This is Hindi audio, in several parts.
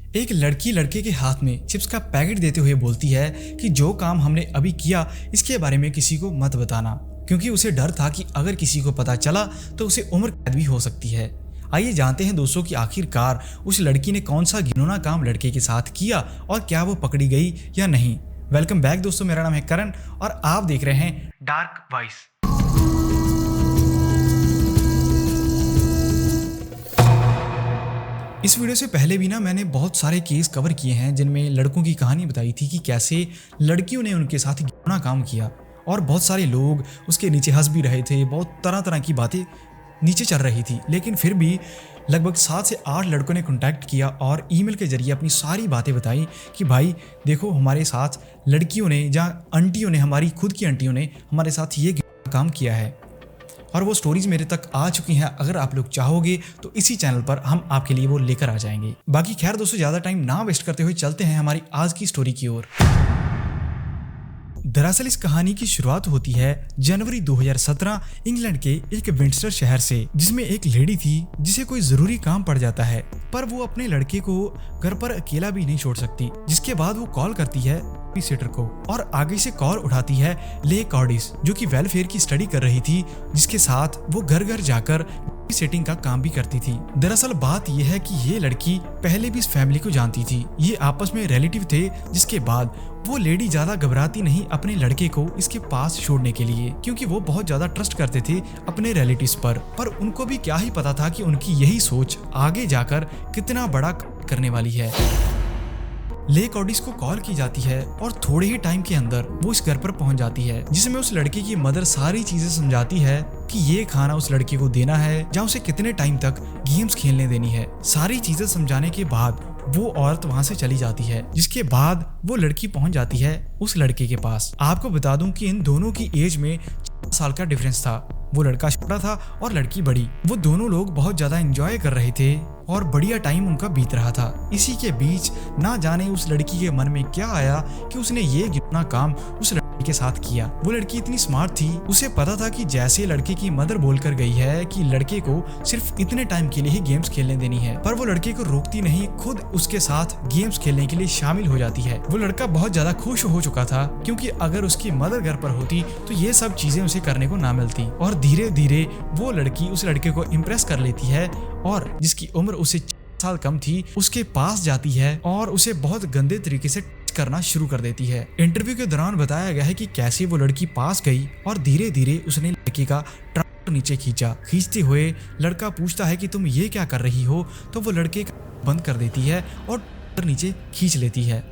एक लड़की लड़के के हाथ में चिप्स का पैकेट देते हुए बोलती है कि जो काम हमने अभी किया इसके बारे में किसी को मत बताना, क्योंकि उसे डर था कि अगर किसी को पता चला तो उसे उम्र कैद भी हो सकती है। आइए जानते हैं दोस्तों कि आखिरकार उस लड़की ने कौन सा घिनौना काम लड़के के साथ किया और क्या वो पकड़ी गई या नहीं। वेलकम बैक दोस्तों, मेरा नाम है करण और आप देख रहे हैं डार्क वॉइस। इस वीडियो से पहले भी मैंने बहुत सारे केस कवर किए हैं जिनमें लड़कों की कहानी बताई थी कि कैसे लड़कियों ने उनके साथ घिनौना काम किया और बहुत सारे लोग उसके नीचे हंस भी रहे थे। बहुत तरह तरह की बातें नीचे चल रही थी, लेकिन फिर भी लगभग 7 से 8 लड़कों ने कांटेक्ट किया और ईमेल के जरिए अपनी सारी बातें बताई कि भाई देखो, हमारे साथ लड़कियों ने या आंटियों ने, हमारी खुद की आंटियों ने हमारे साथ ये काम किया है। और वो स्टोरीज मेरे तक आ चुकी हैं। अगर आप लोग चाहोगे तो इसी चैनल पर हम आपके लिए वो लेकर आ जाएंगे। बाकी खैर दोस्तों, ज़्यादा टाइम ना वेस्ट करते हुए चलते हैं हमारी आज की स्टोरी की ओर। दरअसल इस कहानी की शुरुआत होती है जनवरी 2017 इंग्लैंड के एक विंडसर शहर से, जिसमें एक लेडी थी जिसे कोई जरूरी काम पड़ जाता है, पर वो अपने लड़के को घर पर अकेला भी नहीं छोड़ सकती। जिसके बाद वो कॉल करती है बेबीसिटर को और आगे से कॉल उठाती है ले कॉर्डिस, जो कि वेलफेयर की स्टडी कर रही थी, जिसके साथ वो घर घर जाकर सेटिंग का काम भी करती थी। दरअसल बात यह है कि ये लड़की पहले भी इस फैमिली को जानती थी, ये आपस में रिलेटिव थे। जिसके बाद वो लेडी ज्यादा घबराती नहीं अपने लड़के को इसके पास छोड़ने के लिए, क्योंकि वो बहुत ज्यादा ट्रस्ट करते थे अपने रिलेटिव्स पर उनको भी क्या ही पता था कि उनकी यही सोच आगे जाकर कितना बड़ा करने वाली है। ले कॉर्डिस को कॉल की जाती है और थोड़े ही टाइम के अंदर वो इस घर पर पहुंच जाती है, जिसमें उस लड़के की मदर सारी चीजें समझाती है कि ये खाना उस लड़के को देना है या उसे कितने टाइम तक गेम्स खेलने देनी है। सारी चीजें समझाने के बाद वो औरत वहां से चली जाती है। जिसके बाद वो लड़की पहुंच जाती है उस लड़के के पास। आपको बता दूं कि इन दोनों की एज में 4 साल का डिफरेंस था। वो लड़का छोटा था और लड़की बड़ी। वो दोनों लोग बहुत ज्यादा एंजॉय कर रहे थे और बढ़िया टाइम उनका बीत रहा था। इसी के बीच ना जाने उस लड़की के मन में क्या आया कि उसने ये घिनौना काम उस लड़के के साथ किया। वो लड़की इतनी स्मार्ट थी, उसे पता था कि जैसे लड़के की मदर बोलकर गई है कि लड़के को सिर्फ इतने टाइम के लिए ही गेम्स खेलने देनी है, पर वो लड़के को रोकती नहीं, खुद उसके साथ गेम्स खेलने के लिए शामिल हो जाती है। वो लड़का बहुत ज्यादा खुश हो चुका था, क्योंकि अगर उसकी मदर घर पर होती तो ये सब चीजें उसे करने को ना मिलती। और धीरे धीरे वो लड़की उस लड़के को इम्प्रेस कर लेती है और जिसकी उम्र उससे 4 साल कम थी उसके पास जाती है और उसे बहुत गंदे तरीके से टच करना शुरू कर देती है। इंटरव्यू के दौरान बताया गया है कि कैसे वो लड़की पास गई और धीरे धीरे उसने लड़की का ट्राउजर नीचे खींचा। खींचते हुए लड़का पूछता है कि तुम ये क्या कर रही हो, तो वो लड़के का बंद कर देती है और ट्राउजर नीचे खींच लेती है।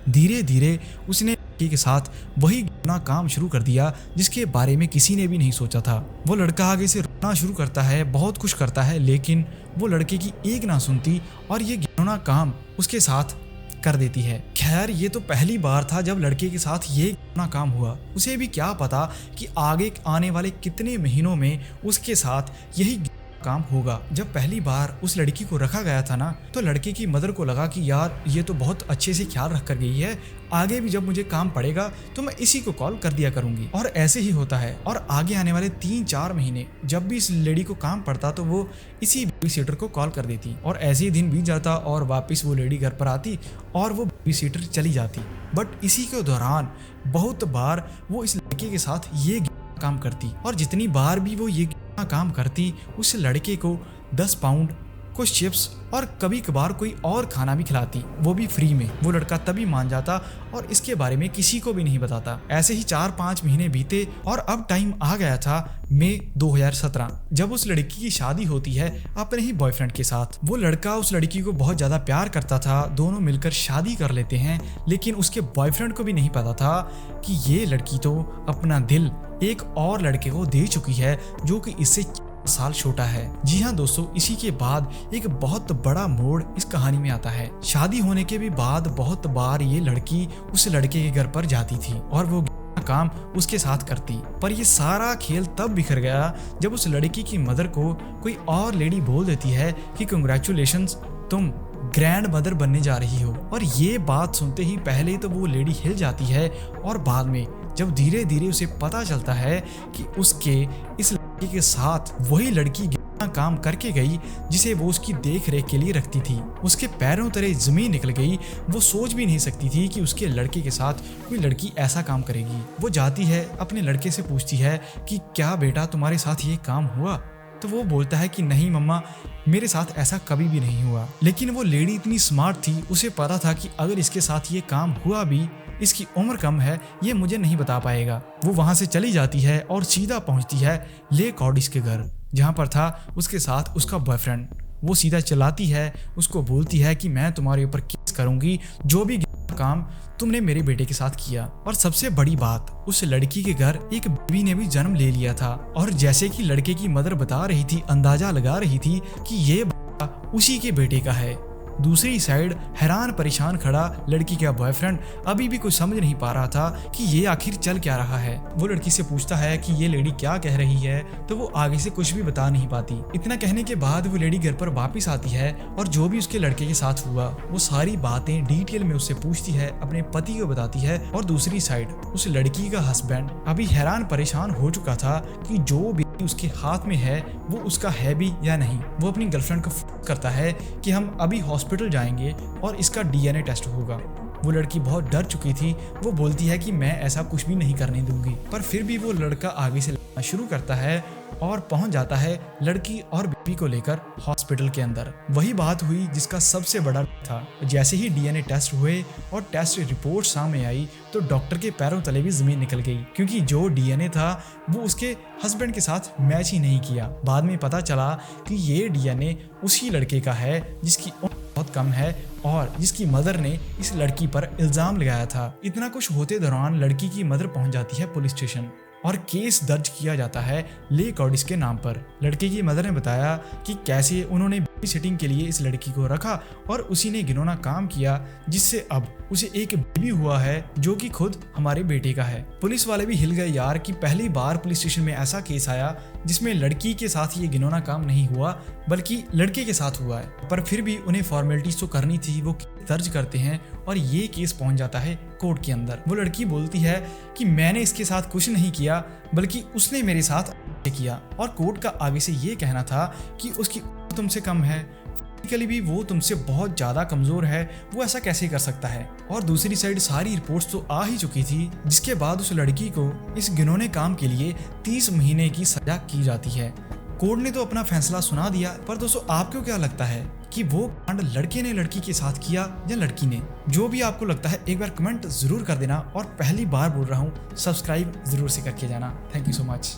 धीरे धीरे उसने लड़के के साथ वही घिनौना काम शुरू कर दिया जिसके बारे में किसी ने भी नहीं सोचा था। वो लड़का आगे से रोना शुरू करता है, बहुत कुछ करता है, लेकिन वो लड़के की एक ना सुनती और ये घिनौना काम उसके साथ कर देती है। खैर ये तो पहली बार था जब लड़के के साथ ये घिनौना काम हुआ। उसे भी क्या पता कि आगे आने वाले कितने महीनों में उसके साथ यही काम होगा। जब पहली बार उस लड़की को रखा गया था ना, तो लड़के की मदर को लगा कि यार ये तो बहुत अच्छे से ख्याल रख कर गई है, आगे भी जब मुझे काम पड़ेगा तो मैं इसी को कॉल कर दिया करूंगी। और ऐसे ही होता है। और आगे आने वाले 3-4 महीने जब भी इस लेडी को काम पड़ता तो वो इसी बेबीसिटर को कॉल कर देती और ऐसे ही दिन बीत जाता और वापस वो लेडी घर पर आती और वो बेबीसिटर चली जाती। बट इसी के दौरान बहुत बार वो इस लड़के के साथ ये काम करती और जितनी बार भी वो ये काम करती उस लड़के को 10 पाउंड, कुछ चिप्स और कभी कभार कोई और खाना भी खिलाती, वो भी फ्री में। वो लड़का तभी मान जाता और इसके बारे में किसी को भी नहीं बताता। ऐसे ही 4-5 महीने बीते और अब टाइम आ गया था मई 2017, जब उस लड़की की शादी होती है अपने ही बॉयफ्रेंड के साथ। वो लड़का उस लड़की को बहुत ज्यादा प्यार करता था, दोनों मिलकर शादी कर लेते हैं, लेकिन उसके बॉयफ्रेंड को भी नहीं पता था कि ये लड़की तो अपना दिल एक और लड़के को दे चुकी है जो कि इससे साल छोटा है। जी हाँ दोस्तों, इसी के बाद एक बहुत बड़ा मोड़ इस कहानी में आता है। शादी होने के भी बाद बहुत बार ये लड़की उस लड़के के घर पर जाती थी और वो काम उसके साथ करती, पर ये सारा खेल तब बिखर गया जब उस लड़की की मदर को कोई और लेडी बोल देती है कि कंग्रेचुलेशंस, तुम ग्रैंड मदर बनने जा रही हो। और ये बात सुनते ही पहले तो वो लेडी हिल जाती है और बाद में जब धीरे धीरे उसे पता चलता है कि उसके इस लड़के के साथ वही लड़की काम करके गई जिसे वो उसकी देख रेख के लिए रखती थी। उसके पैरों तले जमीन निकल गई। वो सोच भी नहीं सकती थी कि उसके लड़के के साथ कोई लड़की ऐसा काम करेगी। वो जाती है अपने लड़के से पूछती है कि क्या बेटा तुम्हारे साथ ये काम हुआ? तो वो बोलता है कि नहीं मम्मा, मेरे साथ ऐसा कभी भी नहीं हुआ। लेकिन वो लेडी इतनी स्मार्ट थी, उसे पता था कि अगर इसके साथ ये काम हुआ भी, इसकी उम्र कम है, ये मुझे नहीं बता पाएगा। वो वहां से चली जाती है और सीधा पहुंचती है ले कॉर्डिस के घर, जहां पर था उसके साथ उसका बॉयफ्रेंड। वो सीधा चलाती है, उसको बोलती है कि मैं तुम्हारे ऊपर केस करूंगी, जो भी काम तुमने मेरे बेटे के साथ किया। और सबसे बड़ी बात, उस लड़की के घर एक बेबी ने भी जन्म ले लिया था। और जैसे कि लड़के की मदर बता रही थी, अंदाजा लगा रही थी कि ये उसी के बेटे का है। दूसरी साइड हैरान परेशान खड़ा लड़की का बॉयफ्रेंड अभी भी कुछ समझ नहीं पा रहा था कि ये आखिर चल क्या रहा है। वो लड़की से पूछता है कि ये लेडी क्या कह रही है, तो वो आगे से कुछ भी बता नहीं पाती। इतना कहने के बाद वो लेडी घर पर वापस आती है और जो भी उसके लड़के के साथ हुआ वो सारी बातें डिटेल में उससे पूछती है, अपने पति को बताती है। और दूसरी साइड उस लड़की का हस्बैंड अभी हैरान परेशान हो चुका था कि जो भी उसके हाथ में है वो उसका है भी या नहीं। वो अपनी गर्लफ्रेंड को फोन करता है कि हम अभी हॉस्पिटल जाएंगे और इसका डीएनए टेस्ट होगा। वो लड़की बहुत डर चुकी थी। वो बोलती है कि मैं ऐसा कुछ भी नहीं करने दूंगी, पर फिर भी वो लड़का आगे से लड़ना शुरू करता है और पहुंच जाता है लड़की और बेबी को लेकर हॉस्पिटल के अंदर। वही बात हुई जिसका सबसे बड़ा था। जैसे ही डीएनए टेस्ट हुए और टेस्ट रिपोर्ट सामने आई तो डॉक्टर के पैरों तले भी जमीन निकल गई, क्योंकि जो डीएनए था वो उसके हस्बैंड के साथ मैच ही नहीं किया। बाद में पता चला कि ये डीएनए उसी लड़के का है जिसकी उम्र बहुत कम है और जिसकी मदर ने इस लड़की पर इल्जाम लगाया था। इतना कुछ होते दौरान लड़की की मदर पहुंच जाती है पुलिस स्टेशन और केस दर्ज किया जाता है ले कॉर्डिस के नाम पर। लड़के की मदर ने बताया कि कैसे उन्होंने बेबी सिटिंग के लिए इस लड़की को रखा और उसी ने घिनौना काम किया जिससे अब उसे एक बेबी हुआ है जो कि खुद हमारे बेटे का है। पुलिस वाले भी हिल गए यार कि पहली बार पुलिस स्टेशन में ऐसा केस आया जिसमें लड़की के साथ ये घिनौना काम नहीं हुआ बल्कि लड़के के साथ हुआ है। पर फिर भी उन्हें फॉर्मेलिटीज तो करनी थी। वो दर्ज करते हैं और ये केस पहुंच जाता है कोर्ट के अंदर। वो लड़की बोलती है कि मैंने इसके साथ कुछ नहीं किया बल्कि उसने मेरे साथ किया। और कोर्ट का आगे से ये कहना था कि उसकी उम्र तुमसे कम है, फिजिकली भी वो तुमसे बहुत ज्यादा कमजोर है, वो ऐसा कैसे कर सकता है। और दूसरी साइड सारी रिपोर्ट्स तो आ ही चुकी थी, जिसके बाद उस लड़की को इस घिनौने काम के लिए 30 महीने की सजा की जाती है। कोर्ट ने तो अपना फैसला सुना दिया, पर दोस्तों आपको क्या लगता है कि वो कांड लड़के ने लड़की के साथ किया या लड़की ने? जो भी आपको लगता है एक बार कमेंट जरूर कर देना और पहली बार बोल रहा हूँ सब्सक्राइब जरूर से करके जाना। Thank you so much.